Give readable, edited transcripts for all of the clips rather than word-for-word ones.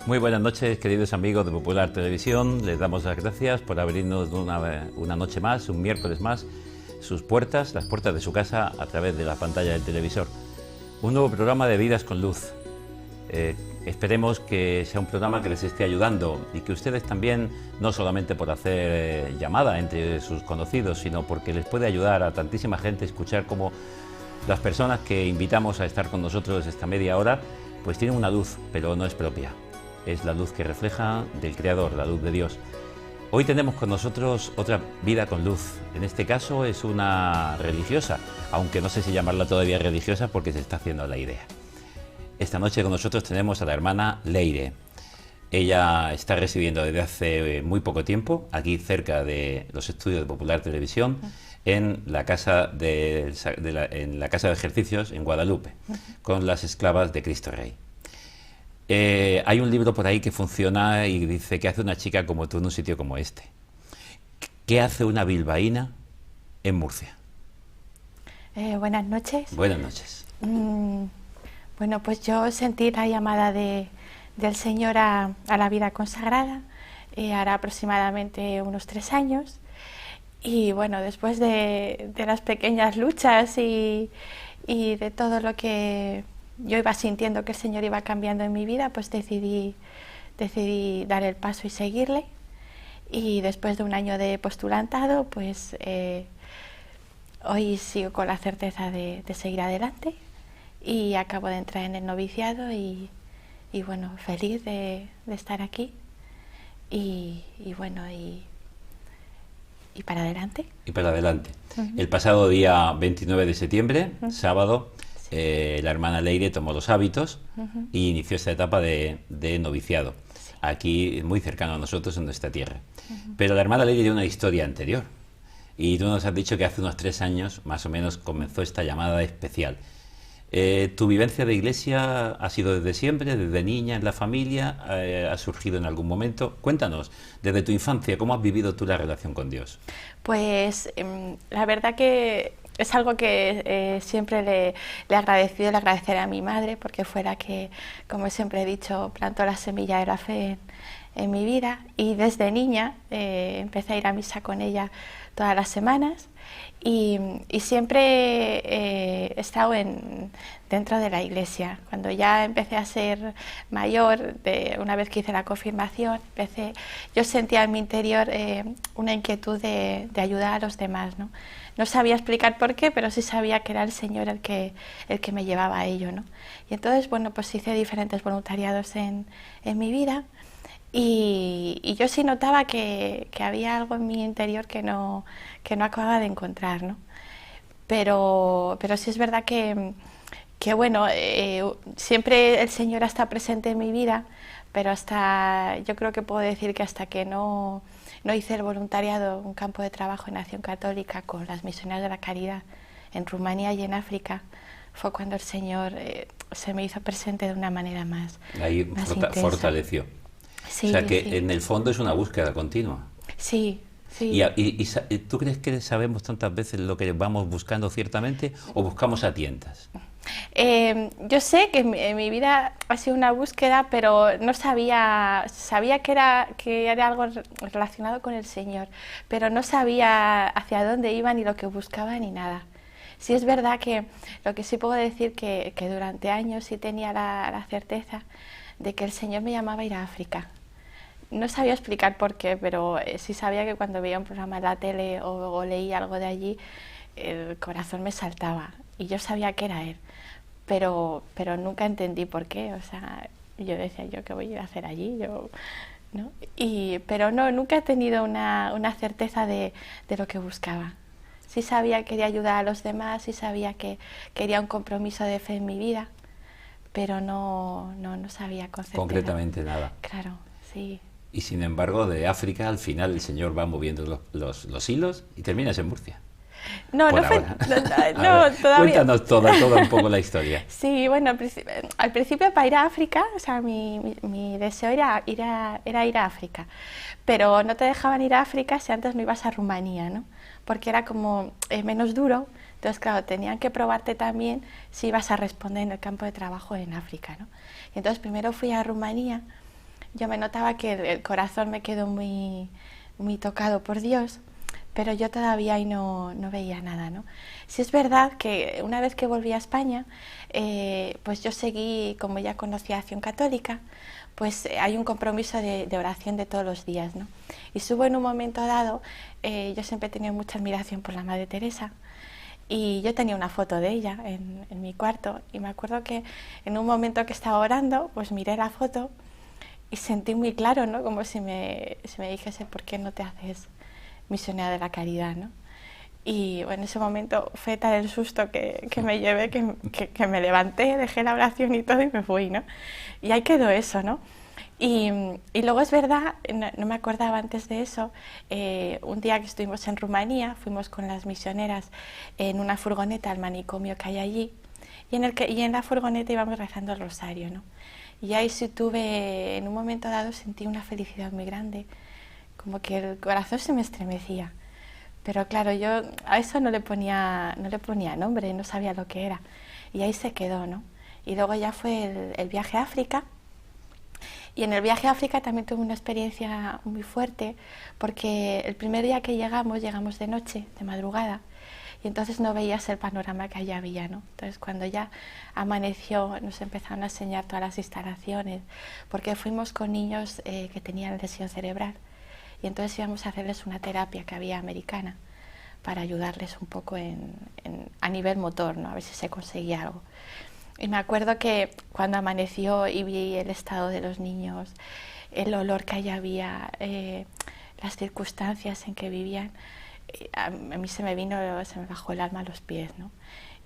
Muy buenas noches, queridos amigos de Popular Televisión. Les damos las gracias por abrirnos una noche más, un miércoles más, sus puertas, las puertas de su casa a través de la pantalla del televisor. Un nuevo programa de Vidas con Luz. Esperemos que sea un programa que les esté ayudando y que ustedes también, no solamente por hacer llamada entre sus conocidos, sino porque les puede ayudar a tantísima gente a escuchar cómo las personas que invitamos a estar con nosotros esta media hora, pues tienen una luz, pero no es propia. Es la luz que refleja del Creador, la luz de Dios. Hoy tenemos con nosotros otra vida con luz. En este caso es una religiosa, aunque no sé si llamarla todavía religiosa porque se está haciendo la idea. Esta noche con nosotros tenemos a la hermana Leire. Ella está residiendo desde hace muy poco tiempo, aquí cerca de los estudios de Popular Televisión, en la casa de ejercicios en Guadalupe, con las esclavas de Cristo Rey. Hay un libro por ahí que funciona y dice: ¿qué hace una chica como tú en un sitio como este? ¿Qué hace una bilbaína en Murcia? Buenas noches. Buenas noches. Bueno, pues yo sentí la llamada del Señor a la vida consagrada hará aproximadamente unos 3 años. Y bueno, después de las pequeñas luchas y de todo lo que yo iba sintiendo que el Señor iba cambiando en mi vida, pues decidí dar el paso y seguirle. Y después de un año de postulantado, pues hoy sigo con la certeza de seguir adelante y acabo de entrar en el noviciado y bueno, feliz de estar aquí y bueno, y para adelante. Y para adelante. El pasado día 29 de septiembre, sábado, la hermana Leire tomó los hábitos y inició esta etapa de noviciado, aquí muy cercano a nosotros en nuestra tierra. Pero la hermana Leire tiene una historia anterior y tú nos has dicho que hace unos 3 años más o menos comenzó esta llamada especial. ¿Tu vivencia de iglesia ha sido desde siempre, desde niña en la familia? ¿Ha surgido en algún momento? Cuéntanos, desde tu infancia, ¿cómo has vivido tú la relación con Dios? Pues la verdad que es algo que siempre le he agradecido, le agradeceré a mi madre, porque fue la que, como siempre he dicho, plantó la semilla de la fe en mi vida. Y desde niña empecé a ir a misa con ella todas las semanas. Y siempre he estado dentro de la iglesia. Cuando ya empecé a ser mayor, una vez que hice la confirmación, yo sentía en mi interior una inquietud de ayudar a los demás, ¿no? No sabía explicar por qué, pero sí sabía que era el Señor el que me llevaba a ello, ¿no? Y entonces, bueno, pues hice diferentes voluntariados en mi vida. Y yo sí notaba que había algo en mi interior que no acababa de encontrar, ¿no? Pero sí es verdad que bueno, siempre el Señor ha estado presente en mi vida, pero yo creo que puedo decir que hasta que no hice el voluntariado, un campo de trabajo en Acción Católica con las misioneras de la caridad en Rumanía y en África, fue cuando el Señor se me hizo presente de una manera más intensa. Fortaleció. Sí, o sea que sí. en el fondo es una búsqueda continua. Sí, sí. ¿Y tú crees que sabemos tantas veces lo que vamos buscando ciertamente o buscamos a tientas? Yo sé que en mi vida ha sido una búsqueda, pero no sabía que era algo relacionado con el Señor, pero no sabía hacia dónde iba ni lo que buscaba ni nada. Sí es verdad que lo que sí puedo decir que durante años sí tenía la certeza de que el Señor me llamaba a ir a África. No sabía explicar por qué, pero sí sabía que cuando veía un programa en la tele o leía algo de allí, el corazón me saltaba y yo sabía que era Él, pero nunca entendí por qué. O sea, yo decía, ¿yo qué voy a ir a hacer allí? ¿No? Pero no, nunca he tenido una certeza de lo que buscaba. Sí sabía que quería ayudar a los demás, sí sabía que quería un compromiso de fe en mi vida, pero no sabía con certeza. Concretamente nada. Claro, sí. Y sin embargo, de África, al final el Señor va moviendo los hilos y terminas en Murcia. No, Por no fue. ahora. No, todavía. Cuéntanos toda un poco la historia. Sí, bueno, al principio para ir a África, o sea, mi deseo era ir a África, pero no te dejaban ir a África si antes no ibas a Rumanía, ¿no? Porque era como menos duro. Entonces, claro, tenían que probarte también si ibas a responder en el campo de trabajo en África, ¿no? Y entonces primero fui a Rumanía yo me notaba que el corazón me quedó muy, muy tocado por Dios, pero yo todavía ahí no veía nada, ¿no? Sí es verdad que una vez que volví a España, pues yo seguí, como ya conocía Acción Católica, pues hay un compromiso de oración de todos los días, ¿no? Y subo en un momento dado, yo siempre he tenido mucha admiración por la Madre Teresa, y yo tenía una foto de ella en mi cuarto, y me acuerdo que en un momento que estaba orando, pues miré la foto y sentí muy claro, ¿no? Como si me dijese, ¿por qué no te haces misionera de la caridad, ¿no? Y bueno, en ese momento fue tal el susto que me llevé que me levanté, dejé la oración y todo y me fui, ¿no? Y ahí quedó eso, ¿no? Y luego es verdad, no me acordaba antes de eso, un día que estuvimos en Rumanía, fuimos con las misioneras en una furgoneta al manicomio que hay allí, y en la furgoneta íbamos rezando el rosario, ¿no? Y ahí sí tuve, en un momento dado sentí una felicidad muy grande, como que el corazón se me estremecía. Pero claro, yo a eso no le ponía nombre, no sabía lo que era. Y ahí se quedó, ¿no? Y luego ya fue el viaje a África. Y en el viaje a África también tuve una experiencia muy fuerte, porque el primer día que llegamos de noche, de madrugada, y entonces no veías el panorama que allá había, ¿no? Entonces cuando ya amaneció nos empezaron a enseñar todas las instalaciones, porque fuimos con niños que tenían lesión cerebral, y entonces íbamos a hacerles una terapia que había americana para ayudarles un poco a nivel motor, ¿no? A ver si se conseguía algo. Y me acuerdo que cuando amaneció y vi el estado de los niños, el olor que allá había, las circunstancias en que vivían, a mí se me bajó el alma a los pies, ¿no?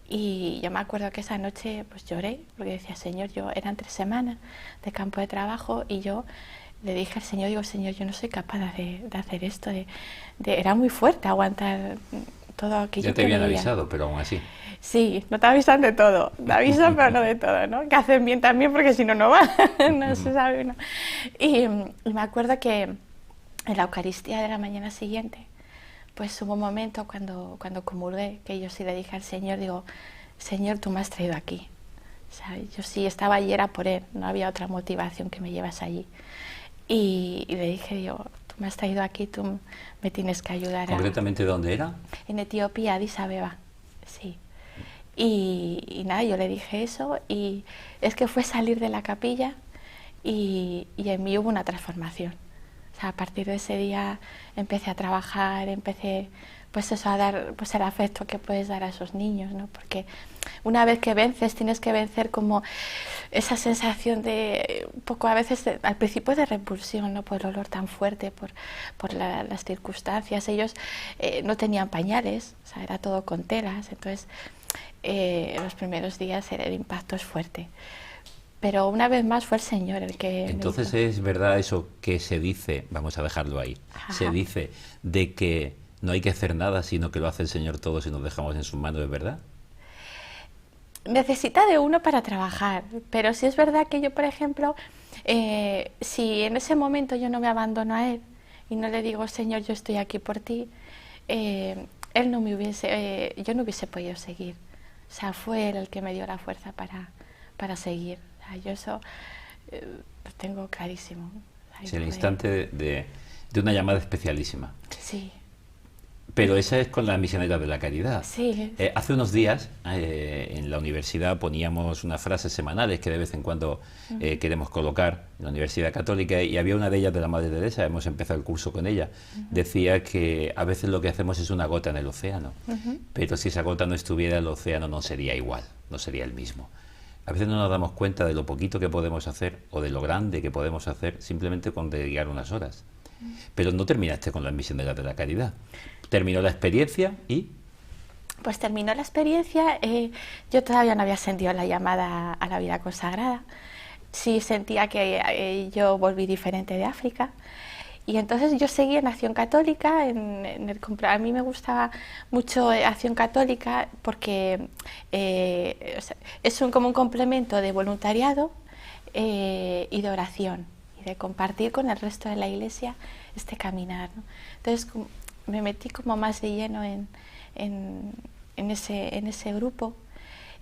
Y yo me acuerdo que esa noche pues lloré, porque decía, Señor, eran 3 semanas de campo de trabajo y yo le dije al Señor, digo, Señor, yo no soy capaz de hacer esto, era muy fuerte aguantar todo aquello. Ya te habían avisado, pero aún así. Sí, no te avisan de todo, te avisan pero no de todo, ¿no? Que hacen bien también porque si no, no va, no se sabe, ¿no? Y me acuerdo que en la Eucaristía de la mañana siguiente, pues hubo un momento cuando comulgué, que yo sí le dije al Señor, digo, Señor, tú me has traído aquí. O sea, yo sí estaba allí, era por Él, no había otra motivación que me llevas allí. Y le dije, digo, tú me has traído aquí, tú me tienes que ayudar. ¿Concretamente dónde era? En Etiopía, Addis Abeba, sí. Y nada, yo le dije eso y es que fue salir de la capilla y en mí hubo una transformación. O sea, a partir de ese día empecé a trabajar, empecé pues eso, a dar pues el afecto que puedes dar a esos niños, ¿no? Porque una vez que vences tienes que vencer como esa sensación de un poco a veces al principio de repulsión, ¿no? Por el olor tan fuerte, por las circunstancias. Ellos no tenían pañales, o sea, era todo con telas, entonces en los primeros días el impacto es fuerte. Pero una vez más fue el Señor el que... Entonces es verdad eso que se dice, vamos a dejarlo ahí, Ajá. Se dice de que no hay que hacer nada, sino que lo hace el Señor todo si nos dejamos en sus manos, ¿es verdad? Necesita de uno para trabajar, pero sí es verdad que yo, por ejemplo, si en ese momento yo no me abandono a Él y no le digo, Señor, yo estoy aquí por ti, Él no me hubiese, yo no hubiese podido seguir. O sea, fue Él el que me dio la fuerza para seguir. O sea, yo eso lo tengo clarísimo. Es el instante de una llamada especialísima. Sí. Pero esa es con las misioneras de la caridad. Sí. Hace unos días en la universidad poníamos unas frases semanales que de vez en cuando queremos colocar en la Universidad Católica y había una de ellas de la Madre Teresa, hemos empezado el curso con ella, decía que a veces lo que hacemos es una gota en el océano, pero si esa gota no estuviera, el océano no sería igual, no sería el mismo. A veces no nos damos cuenta de lo poquito que podemos hacer o de lo grande que podemos hacer simplemente con dedicar unas horas. Pero no terminaste con las misioneras de la caridad. Terminó la experiencia y... Pues terminó la experiencia, yo todavía no había sentido la llamada a la vida consagrada. Sí sentía que yo volví diferente de África. Y entonces yo seguí en Acción Católica, a mí me gustaba mucho Acción Católica porque o sea, es como un complemento de voluntariado y de oración, y de compartir con el resto de la Iglesia este caminar, ¿no? Entonces me metí como más de lleno en ese grupo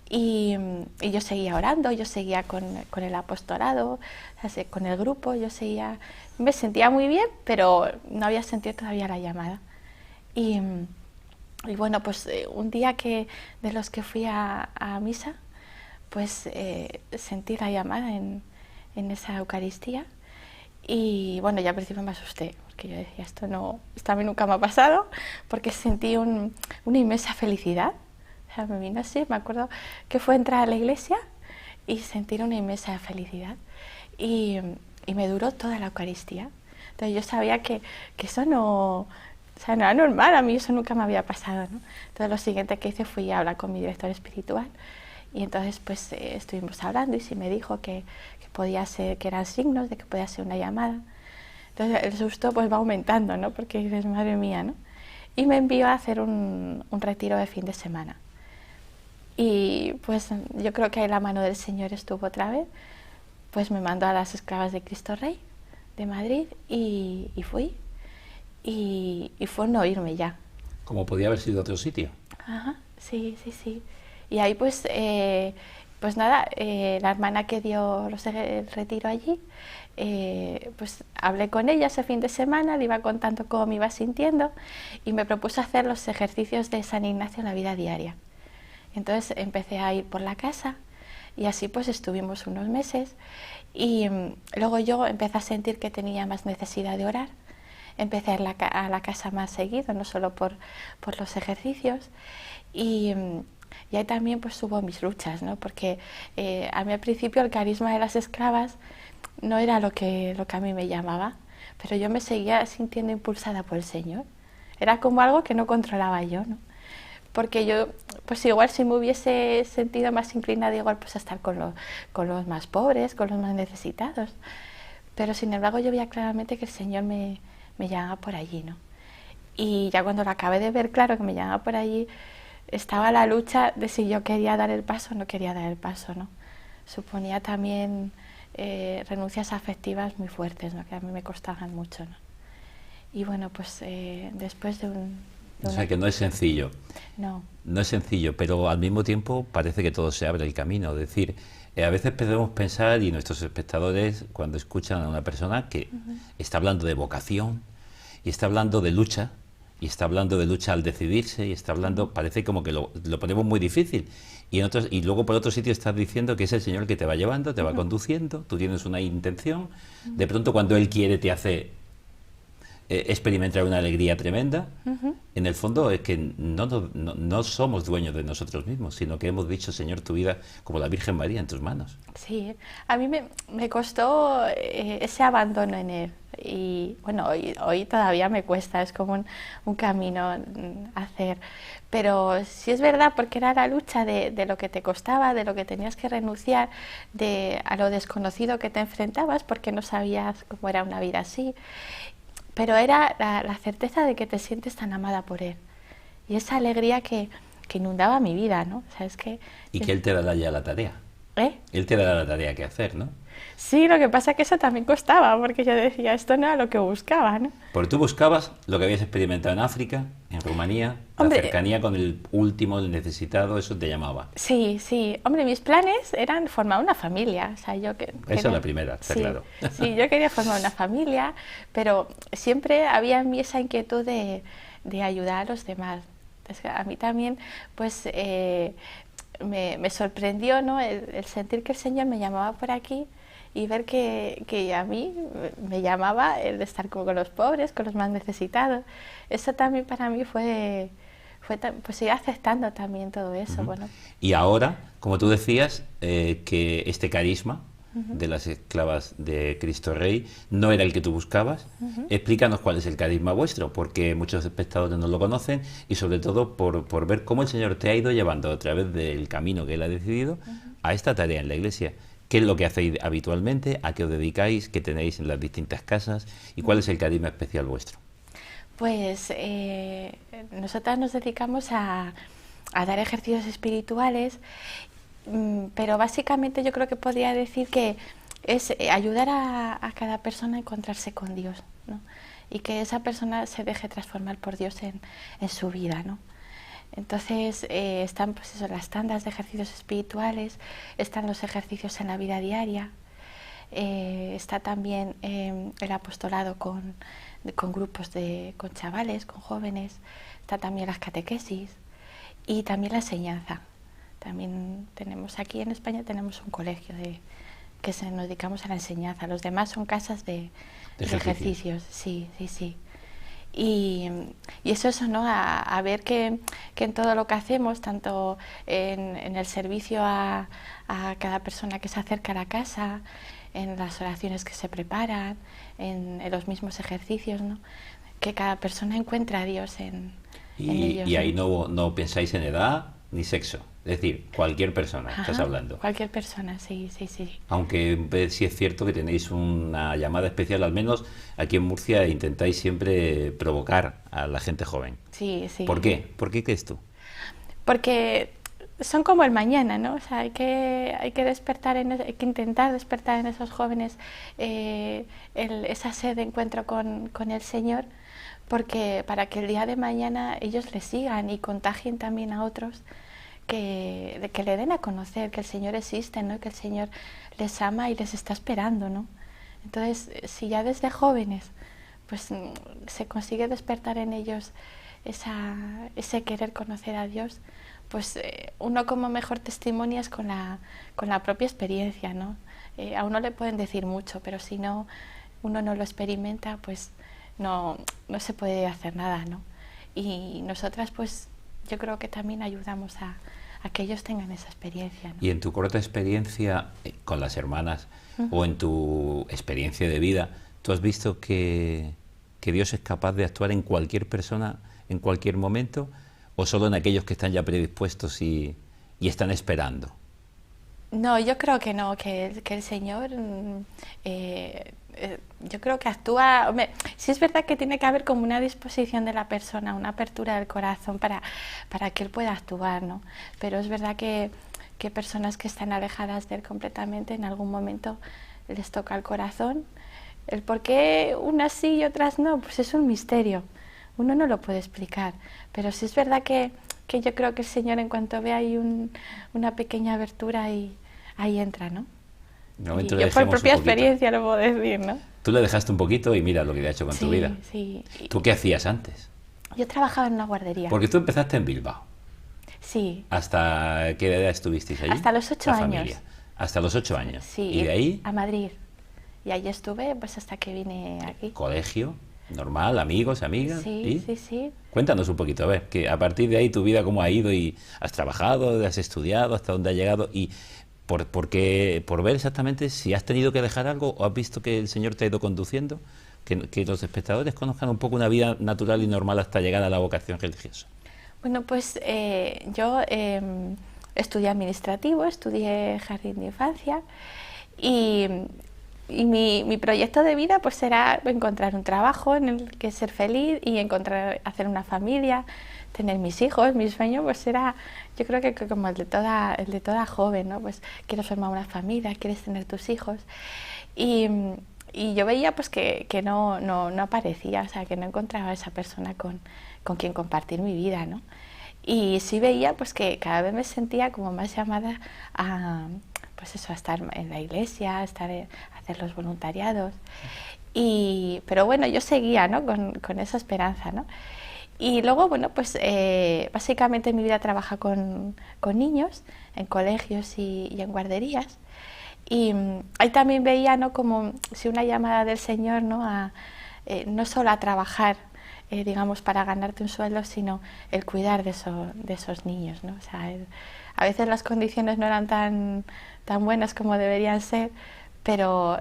Y yo seguía orando, yo seguía con el apostolado, o sea, con el grupo, yo seguía, me sentía muy bien, pero no había sentido todavía la llamada. Y, y bueno, pues un día de los que fui a misa, pues sentí la llamada en esa Eucaristía. Y bueno, ya al principio me asusté, porque yo decía, esto a mí nunca me ha pasado, porque sentí una inmensa felicidad. O sea, me vino así, me acuerdo que fue entrar a la iglesia y sentir una inmensa felicidad. Y me duró toda la Eucaristía. Entonces yo sabía que eso no, o sea, no era normal, a mí eso nunca me había pasado, ¿no? Entonces lo siguiente que hice fue a hablar con mi director espiritual. Y entonces pues estuvimos hablando y sí me dijo que podía ser, que eran signos de que podía ser una llamada. Entonces el susto pues va aumentando, ¿no? Porque dices, madre mía, ¿no? Y me envió a hacer un retiro de fin de semana. Y pues yo creo que ahí la mano del Señor estuvo otra vez, pues me mandó a las Esclavas de Cristo Rey de Madrid y fui. Y fue no irme ya. Como podía haber sido otro sitio. Ajá, sí, sí, sí. Y ahí pues nada, la hermana que dio el retiro allí, pues hablé con ella ese fin de semana, le iba contando cómo me iba sintiendo y me propuso hacer los ejercicios de San Ignacio en la vida diaria. Entonces empecé a ir por la casa y así pues estuvimos unos meses y luego yo empecé a sentir que tenía más necesidad de orar. Empecé a ir a la casa más seguido, no solo por los ejercicios y ahí también pues hubo mis luchas, ¿no? Porque a mí al principio el carisma de las esclavas no era lo que a mí me llamaba, pero yo me seguía sintiendo impulsada por el Señor. Era como algo que no controlaba yo, ¿no? Porque yo, pues igual si me hubiese sentido más inclinada igual pues a estar con los más pobres, con los más necesitados, pero sin embargo yo veía claramente que el Señor me llamaba por allí, ¿no? Y ya cuando lo acabé de ver claro que me llamaba por allí, estaba la lucha de si yo quería dar el paso o no quería dar el paso, ¿no? Suponía también renuncias afectivas muy fuertes, ¿no? Que a mí me costaban mucho, ¿no? Y bueno, pues después de O sea que no es sencillo. No. No es sencillo, pero al mismo tiempo parece que todo se abre el camino. Es decir, a veces podemos pensar, y nuestros espectadores, cuando escuchan a una persona que está hablando de vocación, y está hablando de lucha, y está hablando de lucha al decidirse, y está hablando, parece como que lo ponemos muy difícil. Y luego por otro sitio estás diciendo que es el Señor el que te va llevando, te va conduciendo, tú tienes una intención, de pronto cuando Él quiere te hace experimentar una alegría tremenda. En el fondo es que no somos dueños de nosotros mismos, sino que hemos dicho, Señor, tu vida como la Virgen María en tus manos. Sí, a mí me costó ese abandono en Él y bueno, hoy todavía me cuesta, es como un camino hacer, pero sí es verdad porque era la lucha de lo que te costaba, de lo que tenías que renunciar, a lo desconocido que te enfrentabas porque no sabías cómo era una vida así. Pero era la certeza de que te sientes tan amada por Él. Y esa alegría que inundaba mi vida, ¿no? O sea, es que... Y que Él te dará ya la tarea. Él te dará la tarea que hacer, ¿no? Sí, lo que pasa es que eso también costaba, porque yo decía, esto no era lo que buscaba, ¿no? Porque tú buscabas lo que habías experimentado en África, en Rumanía, Hombre, la cercanía con el último, el necesitado, eso te llamaba. Sí, sí. Hombre, mis planes eran formar una familia. O sea, Esa es la primera, está claro. Sí, yo quería formar una familia, pero siempre había en mí esa inquietud de ayudar a los demás. Entonces, a mí también, pues, me sorprendió, ¿no? El sentir que el Señor me llamaba por aquí y ver que a mí me llamaba el de estar con los pobres, con los más necesitados. Eso también para mí fue pues ir aceptando también todo eso. Bueno. Y ahora, como tú decías, que este carisma de las esclavas de Cristo Rey no era el que tú buscabas. Explícanos cuál es el carisma vuestro, porque muchos espectadores no lo conocen y sobre todo por ver cómo el Señor te ha ido llevando a través del camino que Él ha decidido a esta tarea en la Iglesia. ¿Qué es lo que hacéis habitualmente? ¿A qué os dedicáis? ¿Qué tenéis en las distintas casas? ¿Y cuál es el carisma especial vuestro? Pues nosotras nos dedicamos a dar ejercicios espirituales, pero básicamente yo creo que podría decir que es ayudar a cada persona a encontrarse con Dios, ¿no? Y que esa persona se deje transformar por Dios en su vida, ¿no? Entonces están pues eso, las tandas de ejercicios espirituales, están los ejercicios en la vida diaria, está también el apostolado con grupos con chavales, con jóvenes, está también las catequesis y también la enseñanza. También tenemos aquí en España tenemos un colegio que nos dedicamos a la enseñanza. Los demás son casas de ejercicios. Sí, sí, sí. Y eso, ¿no? A ver que en todo lo que hacemos, tanto en el servicio a cada persona que se acerca a la casa, en las oraciones que se preparan, en los mismos ejercicios, ¿no? Que cada persona encuentra a Dios en ellos. Y ahí no pensáis en edad ni sexo. Es decir, cualquier persona. Ajá, estás hablando. Cualquier persona, sí, sí, sí. Aunque sí es cierto que tenéis una llamada especial, al menos aquí en Murcia intentáis siempre provocar a la gente joven. Sí, sí. ¿Por qué? ¿Por qué crees tú? Porque son como el mañana, ¿no? O sea, hay que despertar, hay que intentar despertar en esos jóvenes esa sed de encuentro con el Señor, porque para que el día de mañana ellos le sigan y contagien también a otros, que le den a conocer que el Señor existe, ¿no? Que el Señor les ama y les está esperando, ¿no? Entonces, si ya desde jóvenes pues se consigue despertar en ellos ese querer conocer a Dios, pues uno como mejor testimonia es con la propia experiencia, ¿no? A uno le pueden decir mucho, pero si uno no lo experimenta, pues no se puede hacer nada, ¿no? Y nosotras, pues yo creo que también ayudamos a que ellos tengan esa experiencia, ¿no? Y en tu corta experiencia con las hermanas, o en tu experiencia de vida, ¿tú has visto que Dios es capaz de actuar en cualquier persona, en cualquier momento, o solo en aquellos que están ya predispuestos y están esperando? No, yo creo que no, que el Señor, yo creo que actúa. Hombre, sí es verdad que tiene que haber como una disposición de la persona, una apertura del corazón para que Él pueda actuar, ¿no? Pero es verdad que personas que están alejadas de Él completamente, en algún momento les toca el corazón. El por qué unas sí y otras no, pues es un misterio. Uno no lo puede explicar, pero sí es verdad que yo creo que el Señor, en cuanto ve ahí una pequeña abertura, ahí entra, ¿no? Y yo por propia experiencia lo puedo decir, ¿no? Tú le dejaste un poquito y mira lo que te ha hecho con tu vida. Sí. ¿Tú qué hacías antes? Yo trabajaba en una guardería. Porque tú empezaste en Bilbao. Sí. ¿Hasta qué edad estuvisteis allí? Hasta los 8 años. Hasta los 8 años. Sí. ¿Y de ahí? A Madrid. Y ahí estuve pues hasta que vine aquí. ¿Colegio? ¿Normal? ¿Amigos? ¿Amigas? Sí, sí. Cuéntanos un poquito, a ver, que a partir de ahí tu vida cómo ha ido, y has trabajado, has estudiado, hasta dónde has llegado, y por ver exactamente si has tenido que dejar algo o has visto que el Señor te ha ido conduciendo, que los espectadores conozcan un poco una vida natural y normal hasta llegar a la vocación religiosa. Bueno, pues yo estudié administrativo, estudié jardín de infancia y mi proyecto de vida pues era encontrar un trabajo en el que ser feliz y hacer una familia, tener mis hijos. Mi sueño pues era, yo creo que como el de toda joven, ¿no? Pues quieres formar una familia, quieres tener tus hijos y yo veía pues que no aparecía, o sea, que no encontraba a esa persona con quien compartir mi vida, ¿no? Y sí veía pues que cada vez me sentía como más llamada a estar en la iglesia, a hacer los voluntariados. Pero bueno, yo seguía, ¿no? con esa esperanza, ¿no? Y luego, bueno, pues básicamente mi vida trabaja con niños, en colegios y en guarderías. Y ahí también veía, ¿no? Como si una llamada del Señor, ¿no? No solo a trabajar, digamos, para ganarte un sueldo, sino el cuidar de esos niños, ¿no? O sea, a veces las condiciones no eran tan buenas como deberían ser, pero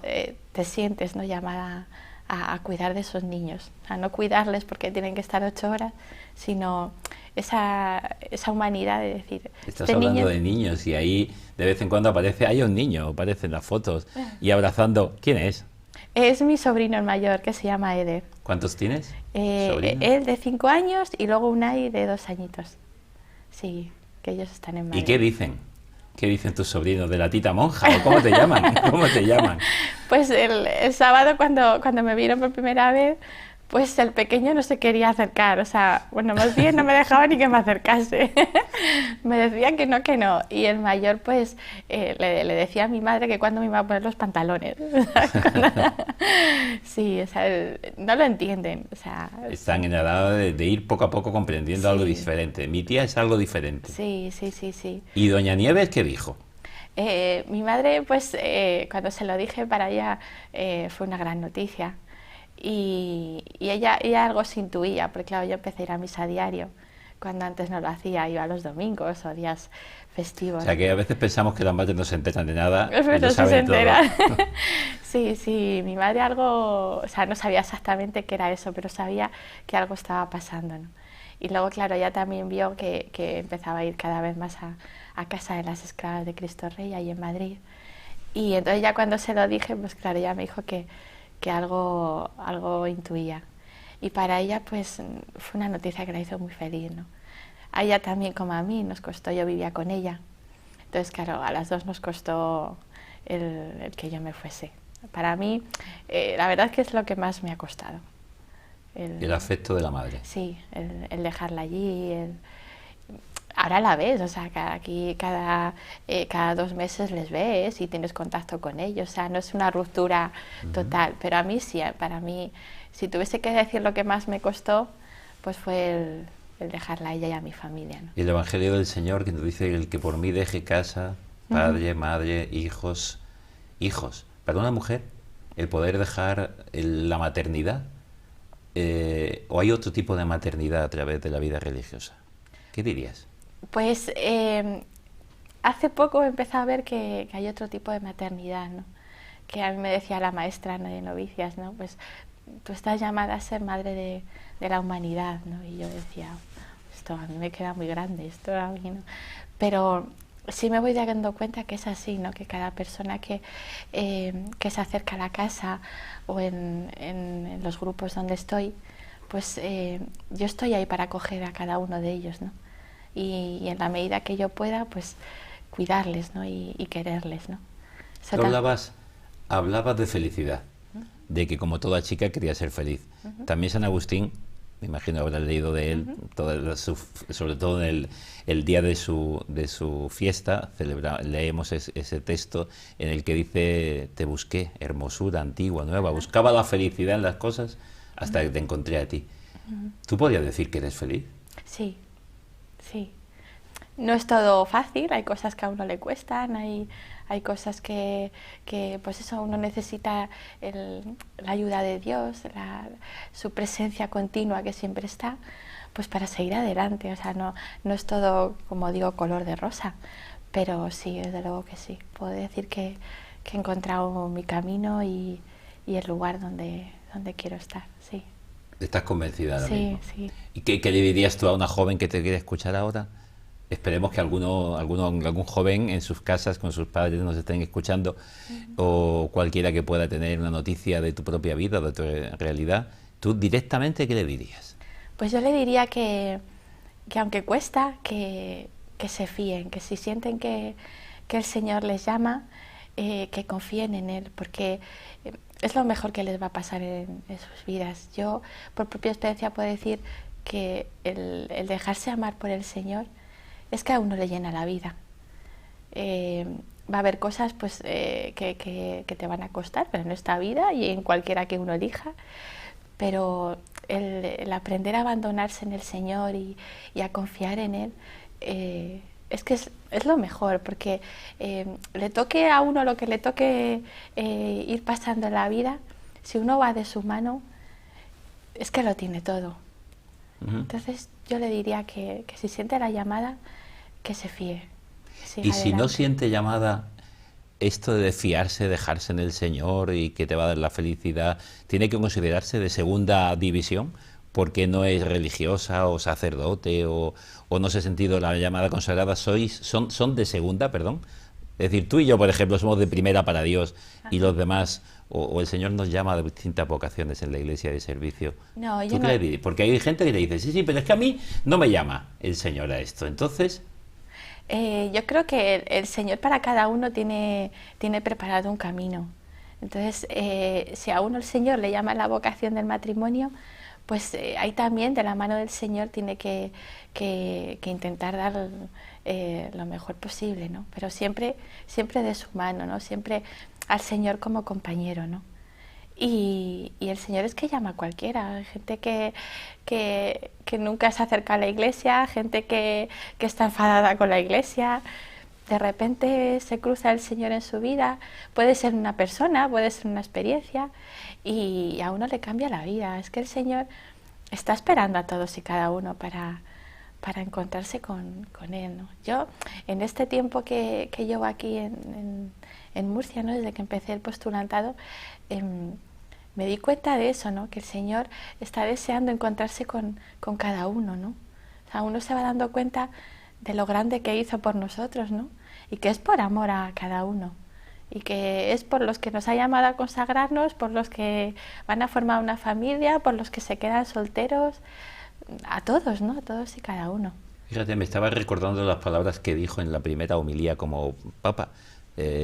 te sientes, ¿no? Llamada a cuidar de esos niños, a no cuidarles porque tienen que estar 8 horas, sino esa humanidad de decir... Estás hablando de niños y ahí de vez en cuando hay un niño, aparecen las fotos y abrazando. ¿Quién es? Es mi sobrino el mayor, que se llama Eder. ¿Cuántos tienes? Él de 5 años y luego Unai de 2 añitos. Sí, que ellos están en Madrid. ¿Y qué dicen? ¿Qué dicen tus sobrinos de la tita monja? ¿O cómo te llaman? ¿Cómo te llaman? Pues el sábado cuando me vieron por primera vez, Pues el pequeño no se quería acercar, o sea, bueno, más bien no me dejaba ni que me acercase. Me decía que no, que no. Y el mayor, pues, le decía a mi madre que cuándo me iba a poner los pantalones. Sí, o sea, no lo entienden. O sea, Están en la edad de ir poco a poco comprendiendo algo sí, diferente. Mi tía es algo diferente. sí, sí, sí, sí. ¿Y doña Nieves qué dijo? Mi madre, pues, cuando se lo dije para ella, fue una gran noticia. Y ella algo se intuía, porque claro, yo empecé a ir a misa diario, cuando antes no lo hacía, iba los domingos o días O festivos. sea que a veces pensamos que las madres no se enteran de nada y Pero lo sí se saben todo. entera. Sí, sí, mi madre algo, o sea, no sabía exactamente qué era eso, pero sabía que algo estaba pasando, ¿no? Y luego, claro, ella también vio que empezaba a ir cada vez más a casa de las esclavas de Cristo Rey, ahí en Madrid. Y entonces ya cuando se lo dije, pues claro, ella me dijo que algo intuía. Y para ella, pues, fue una noticia que la hizo muy feliz, ¿no? A ella también, como a mí, nos costó, yo vivía con ella. Entonces, claro, a las dos nos costó el que yo me fuese. Para mí, la verdad es que es lo que más me ha costado. El afecto de la madre. Sí, el dejarla allí. Ahora la ves, o sea, cada 2 meses les ves y tienes contacto con ellos. O sea, no es una ruptura total. Pero a mí sí, para mí, si tuviese que decir lo que más me costó, pues fue el dejarla a ella y a mi familia, ¿no? Y el Evangelio del Señor que nos dice el que por mí deje casa, padre, madre, hijos, hijos. Para una mujer, el poder dejar la maternidad, o hay otro tipo de maternidad a través de la vida religiosa. ¿Qué dirías? Pues hace poco he empezado a ver que hay otro tipo de maternidad, ¿no? Que a mí me decía la maestra, ¿no?, de novicias, ¿no? Pues tú estás llamada a ser madre de la humanidad, ¿no? Y yo decía, esto a mí me queda muy grande, esto a mí no. Pero sí me voy dando cuenta que es así, ¿no? Que cada persona que se acerca a la casa o en los grupos donde estoy, pues yo estoy ahí para acoger a cada uno de ellos, ¿no? Y en la medida que yo pueda, pues cuidarles, ¿no? Y quererles, ¿no? Tú hablabas de felicidad, de que como toda chica quería ser feliz. También San Agustín, me imagino habrás leído de él, sobre todo en el día de su fiesta, leemos ese texto en el que dice, te busqué, hermosura, antigua, nueva, buscaba la felicidad en las cosas hasta que te encontré a ti. ¿Tú podrías decir que eres feliz? Sí, sí. No es todo fácil, hay cosas que a uno le cuestan, hay cosas que pues eso, uno necesita la ayuda de Dios, su presencia continua que siempre está, pues para seguir adelante. O sea, no es todo, como digo, color de rosa, pero sí, desde luego que sí. Puedo decir que he encontrado mi camino y el lugar donde quiero estar, sí. ¿Estás convencida ahora mismo? Sí. ¿Y qué le dirías tú a una joven que te quiere escuchar ahora? Esperemos que algún joven en sus casas con sus padres nos estén escuchando, o cualquiera que pueda tener una noticia de tu propia vida, de tu realidad. ¿Tú directamente qué le dirías? Pues yo le diría que aunque cuesta, que se fíen, que si sienten que el Señor les llama, que confíen en Él, porque es lo mejor que les va a pasar en sus vidas. Yo, por propia experiencia, puedo decir que el dejarse amar por el Señor es que a uno le llena la vida. Va a haber cosas pues que te van a costar, pero en esta vida y en cualquiera que uno elija, pero el aprender a abandonarse en el Señor y a confiar en Él, es que es lo mejor, porque le toque a uno lo que le toque ir pasando en la vida, si uno va de su mano, es que lo tiene todo. Entonces yo le diría que si siente la llamada, que se fíe. Y si no siente llamada, esto de fiarse, dejarse en el Señor y que te va a dar la felicidad, ¿tiene que considerarse de segunda división? Porque no es religiosa o sacerdote o no se ha sentido la llamada consagrada, son de segunda, perdón. Es decir, tú y yo, por ejemplo, somos de primera para Dios y los demás, o el Señor nos llama a distintas vocaciones en la iglesia de servicio. No, yo ¿Tú qué le dirías? Porque hay gente que le dice, sí, pero es que a mí no me llama el Señor a esto. Entonces... yo creo que el Señor para cada uno tiene preparado un camino. Entonces, si a uno el Señor le llama la vocación del matrimonio, pues ahí también de la mano del Señor tiene que intentar dar lo mejor posible, ¿no? Pero siempre, siempre de su mano, ¿no? Siempre al Señor como compañero, ¿no? Y el Señor es que llama a cualquiera, hay gente que nunca se acerca a la iglesia, gente que está enfadada con la iglesia. De repente se cruza el Señor en su vida, puede ser una persona, puede ser una experiencia, y a uno le cambia la vida. Es que el Señor está esperando a todos y cada uno para encontrarse con Él, ¿no? Yo, en este tiempo que llevo aquí en Murcia, ¿no? Desde que empecé el postulantado, me di cuenta de eso, ¿no? Que el Señor está deseando encontrarse con cada uno, ¿no? O sea, uno se va dando cuenta de lo grande que hizo por nosotros, ¿no? Y que es por amor a cada uno. Y que es por los que nos ha llamado a consagrarnos, por los que van a formar una familia, por los que se quedan solteros, a todos, ¿no? A todos y cada uno. Fíjate, me estaba recordando las palabras que dijo en la primera homilía como Papa,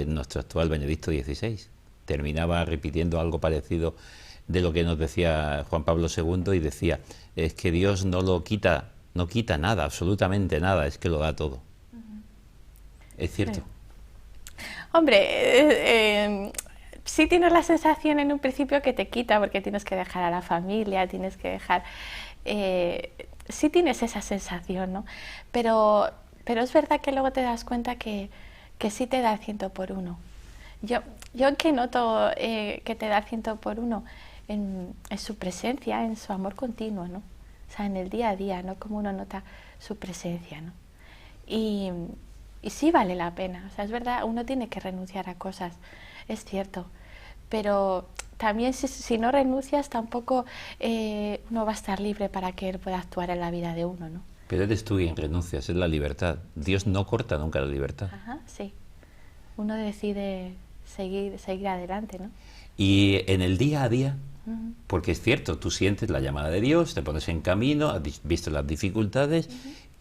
nuestro actual Benedicto XVI. Terminaba repitiendo algo parecido de lo que nos decía Juan Pablo II y decía, es que Dios no quita nada, absolutamente nada, es que lo da todo. ¿Es cierto? Sí. Hombre, sí tienes la sensación en un principio que te quita porque tienes que dejar a la familia, tienes que dejar... sí tienes esa sensación, ¿no? Pero es verdad que luego te das cuenta que sí te da el 100 por 1. Yo que noto que te da el 100 por 1 en su presencia, en su amor continuo, ¿no? O sea, en el día a día, ¿no? Como uno nota su presencia, ¿no? Y sí vale la pena. O sea, es verdad, uno tiene que renunciar a cosas, es cierto. Pero también si no renuncias, tampoco uno va a estar libre para que Él pueda actuar en la vida de uno, ¿no? Pero eres tú quien renuncias, es la libertad. Dios no corta nunca la libertad. Ajá, sí. Uno decide seguir adelante, ¿no? Y en el día a día, porque es cierto, tú sientes la llamada de Dios, te pones en camino, has visto las dificultades.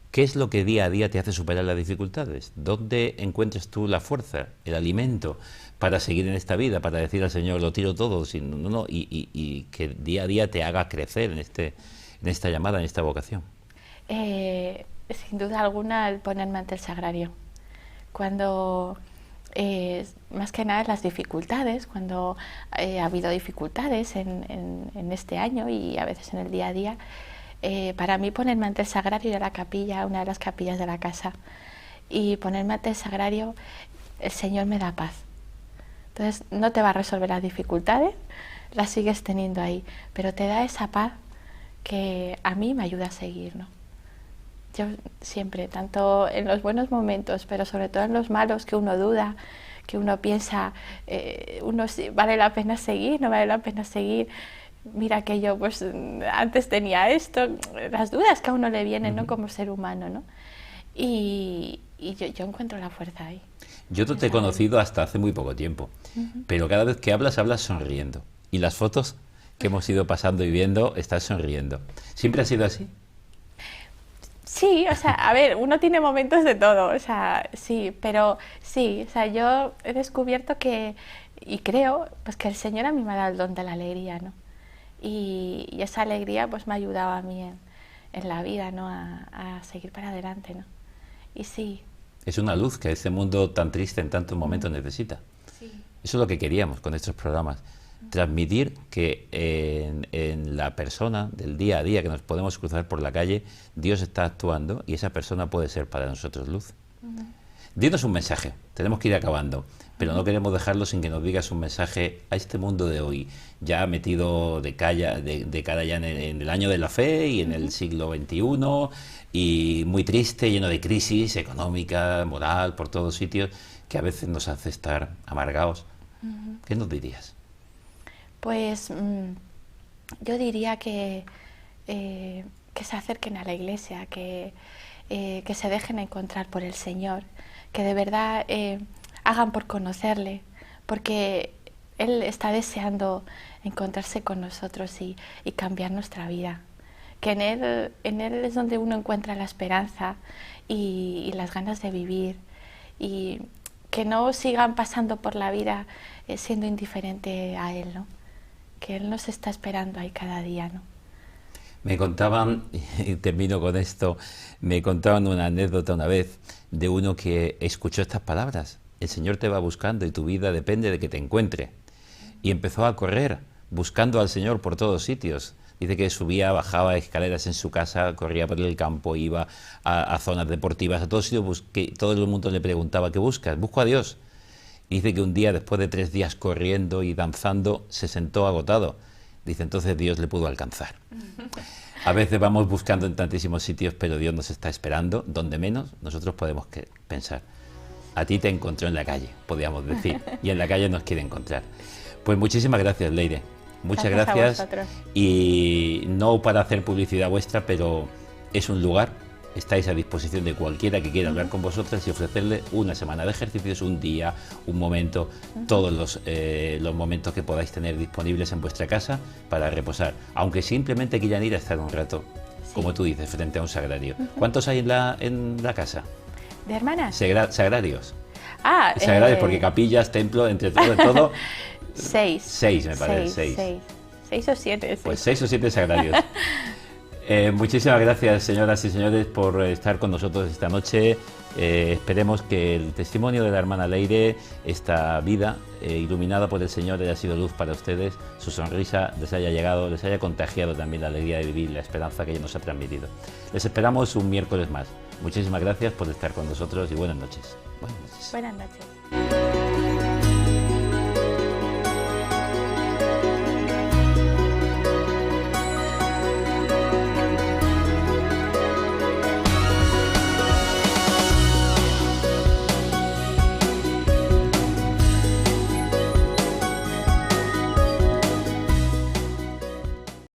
¿Qué es lo que día a día te hace superar las dificultades? ¿Dónde encuentras tú la fuerza, el alimento para seguir en esta vida, para decir al Señor, lo tiro todo, y que día a día te haga crecer en esta llamada, en esta vocación? Sin duda alguna el ponerme ante el sagrario. Cuando, más que nada las dificultades, cuando ha habido dificultades en este año y a veces en el día a día, para mí ponerme ante el sagrario y a la capilla, una de las capillas de la casa, y ponerme ante el sagrario, el Señor me da paz. Entonces no te va a resolver las dificultades, las sigues teniendo ahí, pero te da esa paz que a mí me ayuda a seguir, ¿no? Yo siempre, tanto en los buenos momentos, pero sobre todo en los malos, que uno duda, que uno piensa, ¿vale la pena seguir? ¿No vale la pena seguir? Mira que yo pues antes tenía esto, las dudas que a uno le vienen, ¿no? Como ser humano, ¿no? Y yo encuentro la fuerza ahí. Yo no te he conocido hasta hace muy poco tiempo, pero cada vez que hablas sonriendo. Y las fotos que hemos ido pasando y viendo, estás sonriendo. ¿Siempre ha sido así? Sí, o sea, a ver, uno tiene momentos de todo, o sea, sí, pero sí, o sea, yo he descubierto y creo, pues que el Señor a mí me ha dado el don de la alegría, ¿no? Y esa alegría pues me ha ayudado a mí en la vida, ¿no? A seguir para adelante, ¿no? Y sí. Es una luz que este mundo tan triste en tantos momentos necesita. Sí. Eso es lo que queríamos con estos programas. Transmitir que en la persona del día a día que nos podemos cruzar por la calle, Dios está actuando y esa persona puede ser para nosotros luz. Dinos un mensaje, tenemos que ir acabando, pero no queremos dejarlo sin que nos digas un mensaje a este mundo de hoy, ya metido de cara ya en el año de la fe y en el siglo XXI, y muy triste, lleno de crisis económica, moral, por todos sitios, que a veces nos hace estar amargados. ¿Qué nos dirías? Pues yo diría que se acerquen a la iglesia, que se dejen encontrar por el Señor, que de verdad hagan por conocerle, porque Él está deseando encontrarse con nosotros y cambiar nuestra vida. Que en Él es donde uno encuentra la esperanza y las ganas de vivir. Y que no sigan pasando por la vida siendo indiferente a Él, ¿no? Que Él nos está esperando ahí cada día, ¿no? Me contaban, y termino con esto, me contaban una anécdota una vez de uno que escuchó estas palabras: el Señor te va buscando y tu vida depende de que te encuentre. Y empezó a correr buscando al Señor por todos sitios. Dice que subía, bajaba escaleras en su casa, corría por el campo, iba a zonas deportivas, a todos sitios, todo el mundo le preguntaba: ¿qué buscas? Busco a Dios. Y dice que un día, después de 3 días corriendo y danzando, se sentó agotado. Dice, entonces Dios le pudo alcanzar. A veces vamos buscando en tantísimos sitios, pero Dios nos está esperando, donde menos nosotros podemos pensar. A ti te encontró en la calle, podríamos decir, y en la calle nos quiere encontrar. Pues muchísimas gracias, Leire. Muchas gracias. Y no para hacer publicidad vuestra, pero es un lugar, estáis a disposición de cualquiera que quiera hablar con vosotras y ofrecerle una semana de ejercicios, un día, un momento, todos los momentos que podáis tener disponibles en vuestra casa para reposar, aunque simplemente quieran ir a estar un rato, como tú dices, frente a un sagrario. ¿Cuántos hay en la casa? ¿De hermanas? Sagrarios. Sagrarios, porque capillas, templo, entre todo. 6. 6 me parece. 6 o 7. Pues 6 o 7 sagrarios. Muchísimas gracias, señoras y señores, por estar con nosotros esta noche. Esperemos que el testimonio de la hermana Leire, esta vida iluminada por el Señor, haya sido luz para ustedes, su sonrisa les haya llegado, les haya contagiado también la alegría de vivir, la esperanza que ella nos ha transmitido. Les esperamos un miércoles más. Muchísimas gracias por estar con nosotros y buenas noches. Buenas noches.